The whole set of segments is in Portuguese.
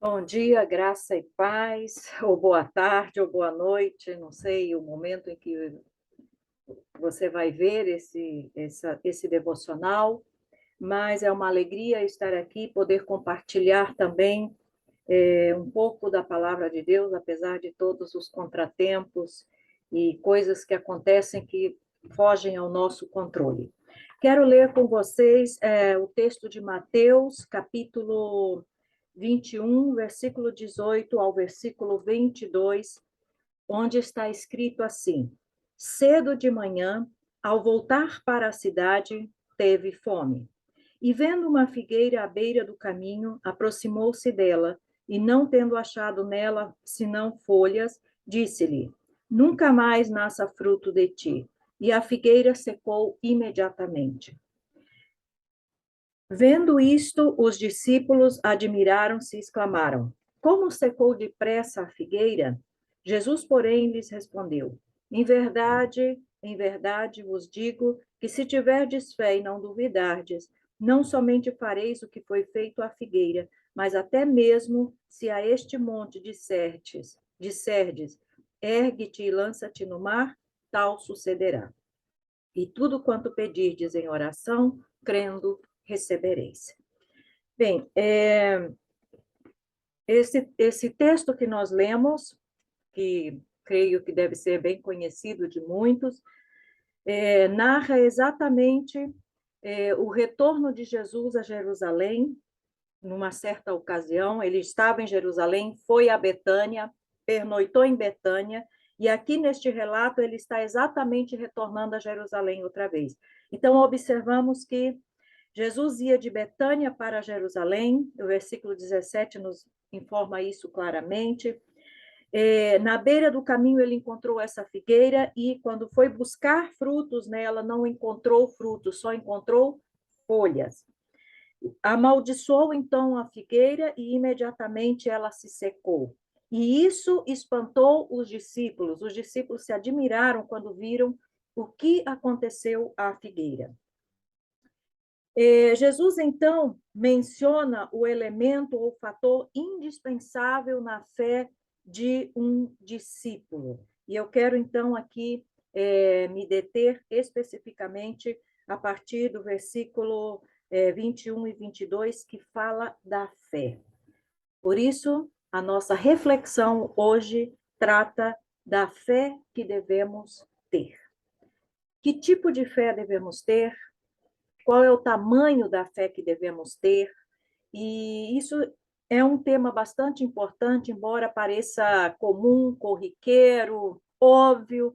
Bom dia, graça e paz, ou boa tarde, ou boa noite, não sei o momento em que você vai ver esse devocional, mas é uma alegria estar aqui, poder compartilhar também um pouco da palavra de Deus, apesar de todos os contratempos e coisas que acontecem que fogem ao nosso controle. Quero ler com vocês o texto de Mateus, capítulo 21, versículo 18 ao versículo 22, onde está escrito assim: Cedo de manhã, ao voltar para a cidade, teve fome. E vendo uma figueira à beira do caminho, aproximou-se dela, e não tendo achado nela senão folhas, disse-lhe: Nunca mais nasça fruto de ti. E a figueira secou imediatamente. Vendo isto, os discípulos admiraram-se e exclamaram: Como secou depressa a figueira? Jesus, porém, lhes respondeu: em verdade vos digo que se tiverdes fé e não duvidardes, não somente fareis o que foi feito à figueira, mas até mesmo se a este monte disserdes, ergue-te e lança-te no mar, tal sucederá. E tudo quanto pedirdes em oração, crendo, recebereis. Bem, esse texto que nós lemos, que creio que deve ser bem conhecido de muitos, narra exatamente o retorno de Jesus a Jerusalém. Numa certa ocasião, ele estava em Jerusalém, foi a Betânia, pernoitou em Betânia, e aqui neste relato ele está exatamente retornando a Jerusalém outra vez. Então, observamos que Jesus ia de Betânia para Jerusalém, o versículo 17 nos informa isso claramente. Na beira do caminho ele encontrou essa figueira e quando foi buscar frutos nela, não encontrou frutos, só encontrou folhas. Amaldiçoou então a figueira e imediatamente ela se secou. E isso espantou os discípulos. Os discípulos se admiraram quando viram o que aconteceu à figueira. Jesus, então, menciona o elemento ou fator indispensável na fé de um discípulo. E eu quero, então, aqui me deter especificamente a partir do versículo 21 e 22, que fala da fé. Por isso, a nossa reflexão hoje trata da fé que devemos ter. Que tipo de fé devemos ter? Qual é o tamanho da fé que devemos ter? E isso é um tema bastante importante, embora pareça comum, corriqueiro, óbvio.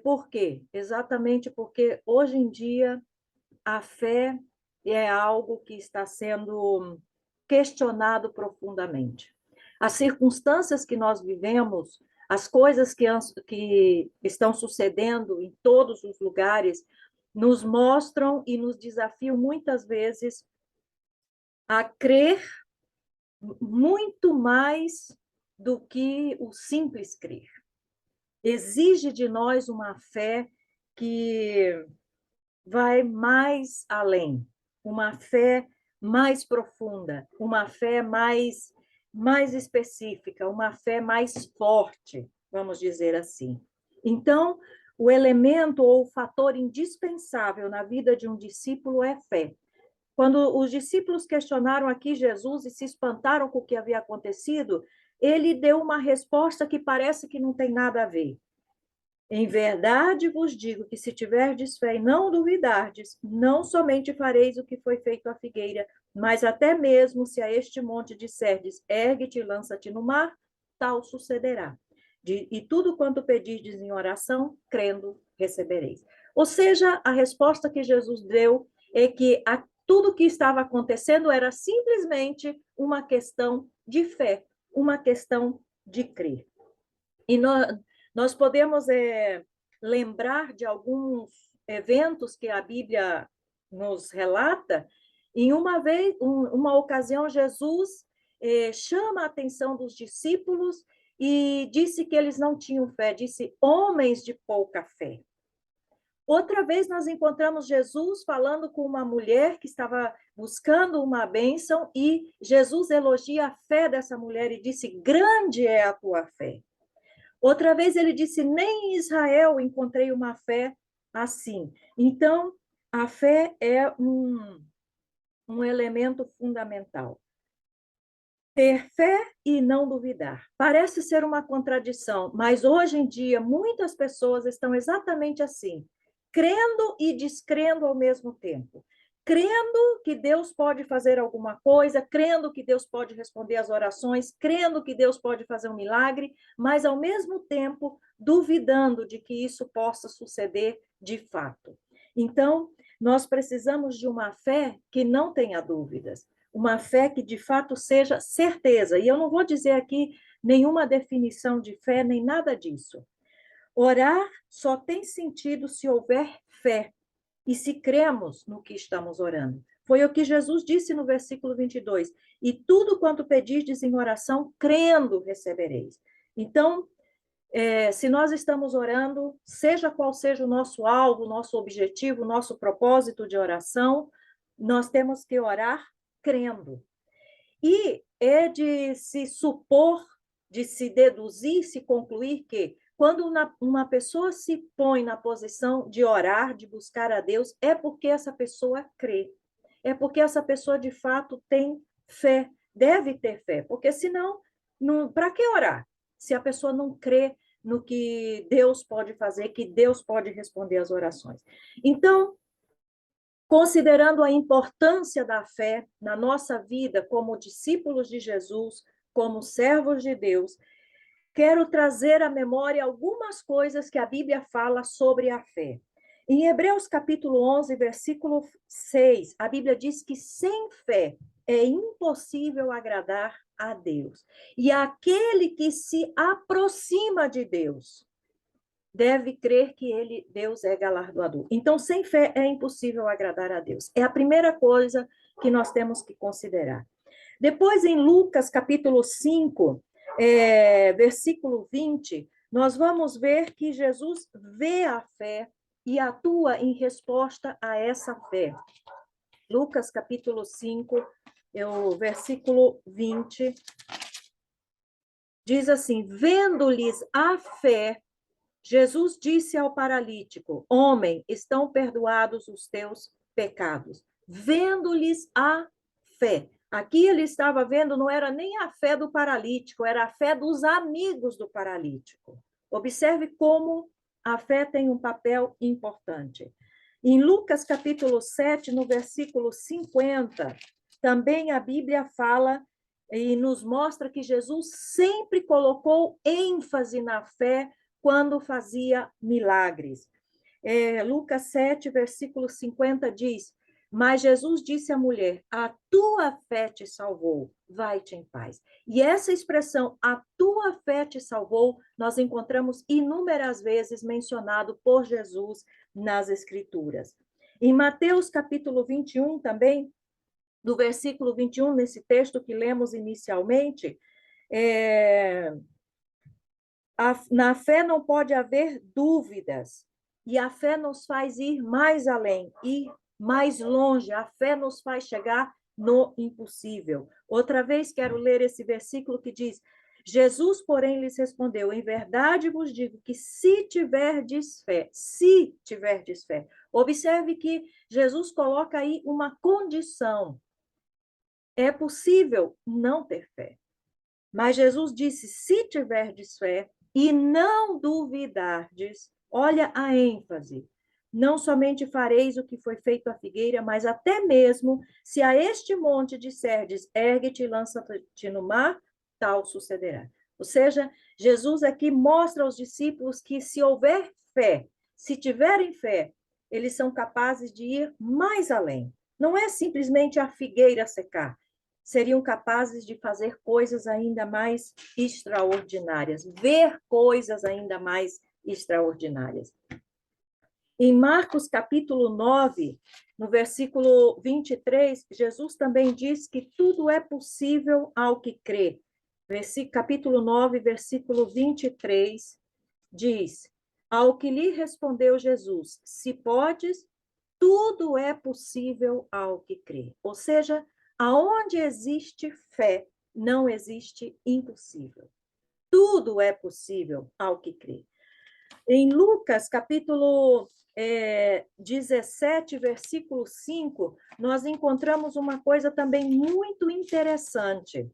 Por quê? Exatamente porque hoje em dia a fé é algo que está sendo questionado profundamente. As circunstâncias que nós vivemos, as coisas que estão sucedendo em todos os lugares, nos mostram e nos desafiam muitas vezes a crer muito mais do que o simples crer. Exige de nós uma fé que vai mais além, uma fé mais profunda, uma fé mais específica, uma fé mais forte, vamos dizer assim. Então, o elemento ou o fator indispensável na vida de um discípulo é fé. Quando os discípulos questionaram aqui Jesus e se espantaram com o que havia acontecido, ele deu uma resposta que parece que não tem nada a ver. Em verdade vos digo que se tiverdes fé e não duvidardes, não somente fareis o que foi feito à figueira, mas até mesmo se a este monte disserdes, ergue-te e lança-te no mar, tal sucederá. E tudo quanto pedirdes em oração, crendo, recebereis. Ou seja, a resposta que Jesus deu é que tudo que estava acontecendo era simplesmente uma questão de fé, uma questão de crer. E nós podemos lembrar de alguns eventos que a Bíblia nos relata. Em uma ocasião, Jesus chama a atenção dos discípulos e disse que eles não tinham fé, disse homens de pouca fé. Outra vez nós encontramos Jesus falando com uma mulher que estava buscando uma bênção e Jesus elogia a fé dessa mulher e disse: grande é a tua fé. Outra vez ele disse: nem em Israel encontrei uma fé assim. Então, a fé é um elemento fundamental. Ter fé e não duvidar. Parece ser uma contradição, mas hoje em dia muitas pessoas estão exatamente assim, crendo e descrendo ao mesmo tempo. Crendo que Deus pode fazer alguma coisa, crendo que Deus pode responder às orações, crendo que Deus pode fazer um milagre, mas ao mesmo tempo duvidando de que isso possa suceder de fato. Então, nós precisamos de uma fé que não tenha dúvidas, uma fé que de fato seja certeza. E eu não vou dizer aqui nenhuma definição de fé, nem nada disso. Orar só tem sentido se houver fé e se cremos no que estamos orando. Foi o que Jesus disse no versículo 22. E tudo quanto pedirdes em oração, crendo, recebereis. Então, se nós estamos orando, seja qual seja o nosso alvo, nosso objetivo, nosso propósito de oração, nós temos que orar crendo. E é de se supor, de se deduzir, se concluir que quando uma pessoa se põe na posição de orar, de buscar a Deus, é porque essa pessoa crê. É porque essa pessoa, de fato, tem fé, deve ter fé. Porque senão, para que orar? Se a pessoa não crê no que Deus pode fazer, que Deus pode responder às orações. Então, considerando a importância da fé na nossa vida como discípulos de Jesus, como servos de Deus, quero trazer à memória algumas coisas que a Bíblia fala sobre a fé. Em Hebreus capítulo 11, versículo 6, a Bíblia diz que sem fé é impossível agradar a Deus. E aquele que se aproxima de Deus deve crer que Deus é galardoador. Então, sem fé é impossível agradar a Deus. É a primeira coisa que nós temos que considerar. Depois, em Lucas, capítulo 5, versículo 20, nós vamos ver que Jesus vê a fé e atua em resposta a essa fé. Lucas, capítulo 5, versículo 20, diz assim: vendo-lhes a fé, Jesus disse ao paralítico: homem, estão perdoados os teus pecados. Vendo-lhes a fé. Aqui ele estava vendo, não era nem a fé do paralítico, era a fé dos amigos do paralítico. Observe como a fé tem um papel importante. Em Lucas capítulo 7, no versículo 50, também a Bíblia fala e nos mostra que Jesus sempre colocou ênfase na fé quando fazia milagres. Lucas 7, versículo 50 diz: mas Jesus disse à mulher: a tua fé te salvou, vai-te em paz. E essa expressão, a tua fé te salvou, nós encontramos inúmeras vezes mencionado por Jesus nas Escrituras. Em Mateus capítulo 21 também, do versículo 21, nesse texto que lemos inicialmente, na fé não pode haver dúvidas, e a fé nos faz ir mais além, ir mais longe, a fé nos faz chegar no impossível. Outra vez quero ler esse versículo que diz: Jesus, porém, lhes respondeu: em verdade vos digo que se tiverdes fé, observe que Jesus coloca aí uma condição. É possível não ter fé. Mas Jesus disse: se tiverdes fé e não duvidardes, olha a ênfase, não somente fareis o que foi feito à figueira, mas até mesmo se a este monte disserdes, ergue-te e lança-te no mar, tal sucederá. Ou seja, Jesus aqui mostra aos discípulos que se houver fé, se tiverem fé, eles são capazes de ir mais além. Não é simplesmente a figueira secar, seriam capazes de fazer coisas ainda mais extraordinárias, ver coisas ainda mais extraordinárias. Em Marcos capítulo 9, no versículo 23, Jesus também diz que tudo é possível ao que crê. Capítulo 9, versículo 23, diz: Ao que lhe respondeu Jesus: se podes, tudo é possível ao que crê. Ou seja, aonde existe fé, não existe impossível. Tudo é possível ao que crê. Em Lucas, capítulo 17, versículo 5, nós encontramos uma coisa também muito interessante.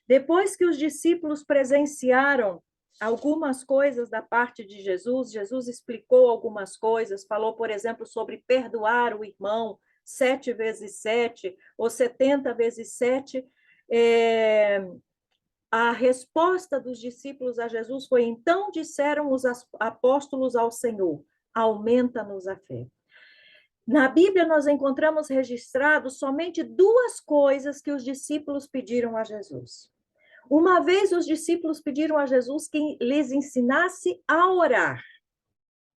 Depois que os discípulos presenciaram algumas coisas da parte de Jesus, Jesus explicou algumas coisas, falou, por exemplo, sobre perdoar o irmão 7 vezes 7 ou 70 vezes 7. A resposta dos discípulos a Jesus foi: então disseram os apóstolos ao Senhor, aumenta-nos a fé. Na Bíblia, nós encontramos registrados somente duas coisas que os discípulos pediram a Jesus. Uma vez os discípulos pediram a Jesus que lhes ensinasse a orar.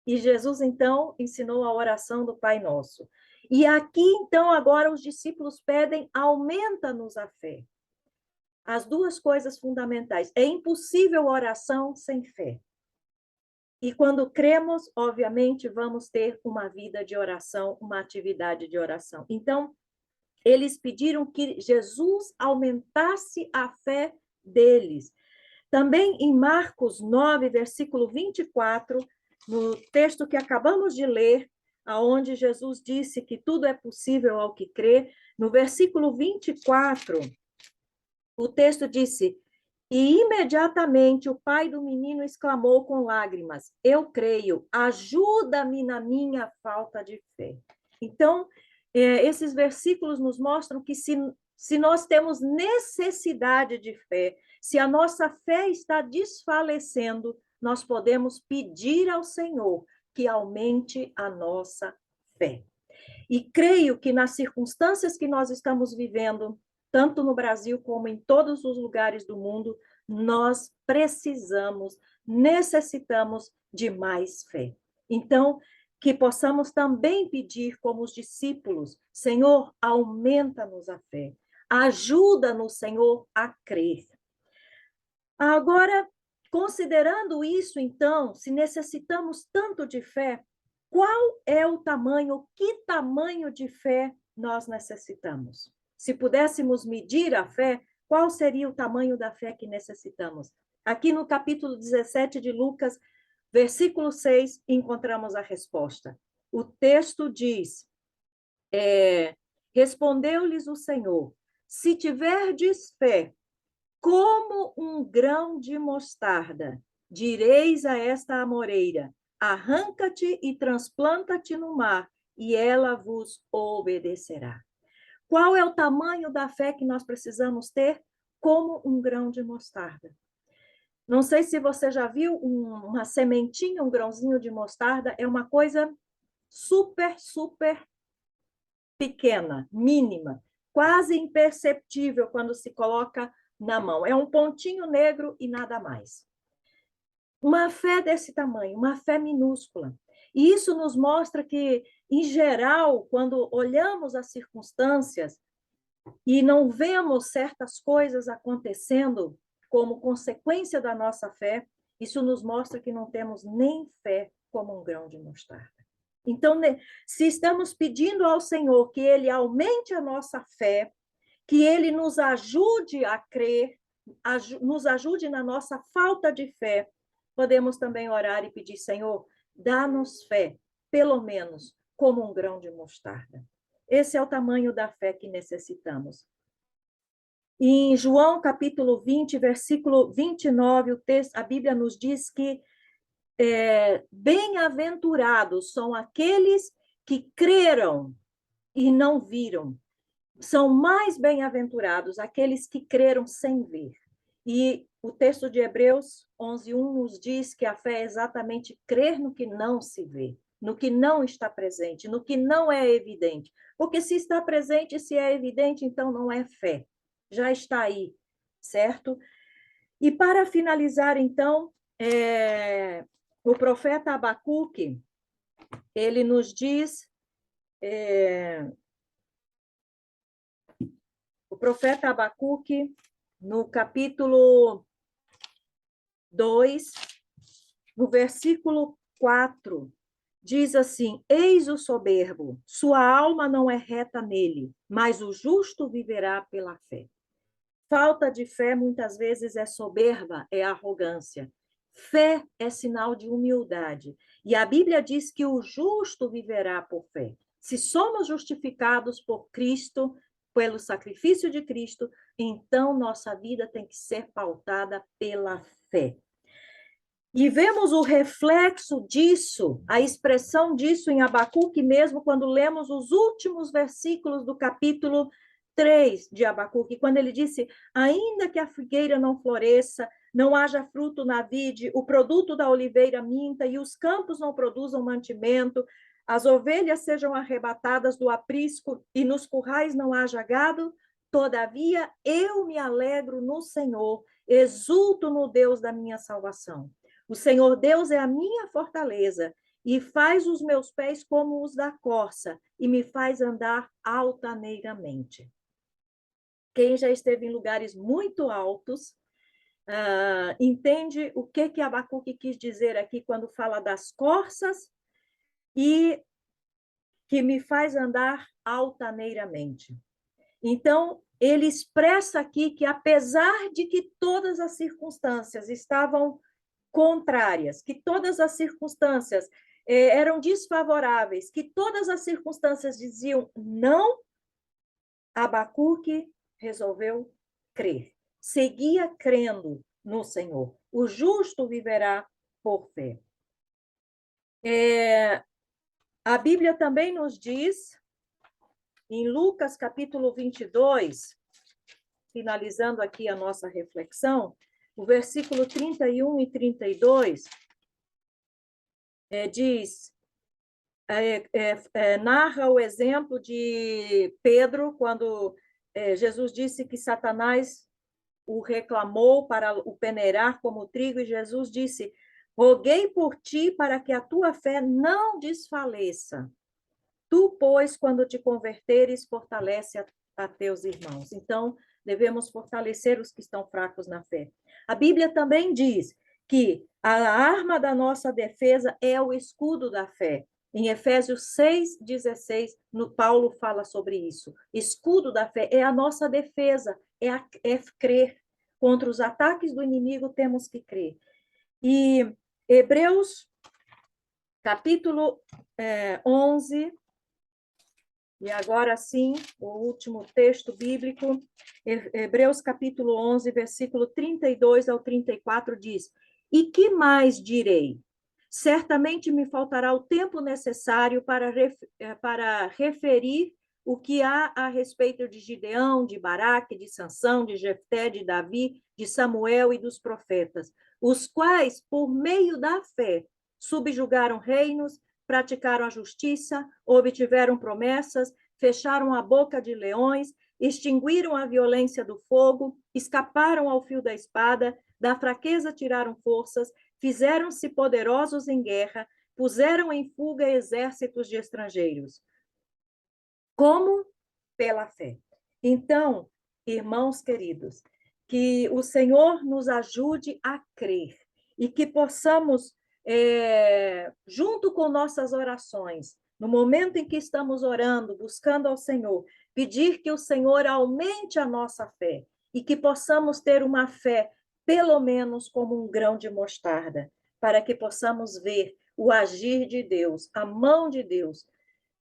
E Jesus, então, ensinou a oração do Pai Nosso. E aqui, então, agora os discípulos pedem: aumenta-nos a fé. As duas coisas fundamentais. É impossível oração sem fé. E quando cremos, obviamente, vamos ter uma vida de oração, uma atividade de oração. Então, eles pediram que Jesus aumentasse a fé deles. Também em Marcos 9, versículo 24, no texto que acabamos de ler, aonde Jesus disse que tudo é possível ao que crê, no versículo 24, o texto disse: e imediatamente o pai do menino exclamou com lágrimas: eu creio, ajuda-me na minha falta de fé. Então, esses versículos nos mostram que se nós temos necessidade de fé, se a nossa fé está desfalecendo, nós podemos pedir ao Senhor que aumente a nossa fé. E creio que nas circunstâncias que nós estamos vivendo, tanto no Brasil como em todos os lugares do mundo, nós precisamos, necessitamos de mais fé. Então, que possamos também pedir, como os discípulos: Senhor, aumenta-nos a fé. Ajuda-nos, Senhor, a crer. Agora, considerando isso, então, se necessitamos tanto de fé, qual é o tamanho, que tamanho de fé nós necessitamos? Se pudéssemos medir a fé, qual seria o tamanho da fé que necessitamos? Aqui no capítulo 17 de Lucas, versículo 6, encontramos a resposta. O texto diz: respondeu-lhes o Senhor: se tiverdes fé, como um grão de mostarda, direis a esta amoreira: arranca-te e transplanta-te no mar, e ela vos obedecerá. Qual é o tamanho da fé que nós precisamos ter? Como um grão de mostarda. Não sei se você já viu uma sementinha, um grãozinho de mostarda, é uma coisa super, super pequena, mínima, quase imperceptível quando se coloca na mão. É um pontinho negro e nada mais. Uma fé desse tamanho, uma fé minúscula. E isso nos mostra que, em geral, quando olhamos as circunstâncias e não vemos certas coisas acontecendo como consequência da nossa fé, isso nos mostra que não temos nem fé como um grão de mostarda. Então, se estamos pedindo ao Senhor que Ele aumente a nossa fé, que Ele nos ajude a crer, nos ajude na nossa falta de fé, podemos também orar e pedir: Senhor, dá-nos fé, pelo menos como um grão de mostarda. Esse é o tamanho da fé que necessitamos. Em João capítulo 20, versículo 29, a Bíblia nos diz que bem-aventurados são aqueles que creram e não viram. São mais bem-aventurados aqueles que creram sem ver. E o texto de Hebreus 11:1 nos diz que a fé é exatamente crer no que não se vê, no que não está presente, no que não é evidente. Porque se está presente, se é evidente, então não é fé. Já está aí, certo? E para finalizar, então, o profeta Abacuque, ele nos diz, o profeta Abacuque, no capítulo 2, no versículo 4 diz assim: eis o soberbo, sua alma não é reta nele, mas o justo viverá pela fé. Falta de fé muitas vezes é soberba, é arrogância. Fé é sinal de humildade. E a Bíblia diz que o justo viverá por fé. Se somos justificados por Cristo, pelo sacrifício de Cristo, então nossa vida tem que ser pautada pela fé. E vemos o reflexo disso, a expressão disso em Abacuque mesmo, quando lemos os últimos versículos do capítulo 3 de Abacuque, quando ele disse: ainda que a figueira não floresça, não haja fruto na vide, o produto da oliveira minta, e os campos não produzam mantimento, as ovelhas sejam arrebatadas do aprisco, e nos currais não haja gado, todavia eu me alegro no Senhor, exulto no Deus da minha salvação. O Senhor Deus é a minha fortaleza e faz os meus pés como os da corça e me faz andar altaneiramente. Quem já esteve em lugares muito altos, entende o que Abacuque quis dizer aqui quando fala das corças e que me faz andar altaneiramente. Então, ele expressa aqui que, apesar de que todas as circunstâncias estavam contrárias, que todas as circunstâncias eram desfavoráveis, que todas as circunstâncias diziam não, Abacuque resolveu crer. Seguia crendo no Senhor. O justo viverá por fé. A Bíblia também nos diz, em Lucas capítulo 22, finalizando aqui a nossa reflexão, o versículo 31 e 32, diz, narra o exemplo de Pedro, quando Jesus disse que Satanás o reclamou para o peneirar como trigo, e Jesus disse: roguei por ti para que a tua fé não desfaleça. Tu, pois, quando te converteres, fortalece a teus irmãos. Então, devemos fortalecer os que estão fracos na fé. A Bíblia também diz que a arma da nossa defesa é o escudo da fé. Em Efésios 6,16, Paulo fala sobre isso. Escudo da fé é a nossa defesa, é crer. Contra os ataques do inimigo, temos que crer. E Hebreus, capítulo 11, e agora sim, o último texto bíblico, Hebreus capítulo 11, versículo 32 ao 34, diz: e que mais direi? Certamente me faltará o tempo necessário para referir o que há a respeito de Gideão, de Baraque, de Sansão, de Jefté, de Davi, de Samuel e dos profetas, os quais, por meio da fé, subjugaram reinos, praticaram a justiça, obtiveram promessas, fecharam a boca de leões, extinguiram a violência do fogo, escaparam ao fio da espada, da fraqueza tiraram forças, fizeram-se poderosos em guerra, puseram em fuga exércitos de estrangeiros. Como? Pela fé. Então, irmãos queridos, que o Senhor nos ajude a crer e que possamos, junto com nossas orações, no momento em que estamos orando, buscando ao Senhor, pedir que o Senhor aumente a nossa fé e que possamos ter uma fé, pelo menos como um grão de mostarda, para que possamos ver o agir de Deus, a mão de Deus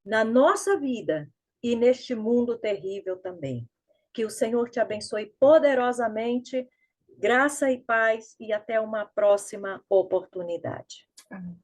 na nossa vida e neste mundo terrível também. Que o Senhor te abençoe poderosamente, graça e paz, e até uma próxima oportunidade. Amém.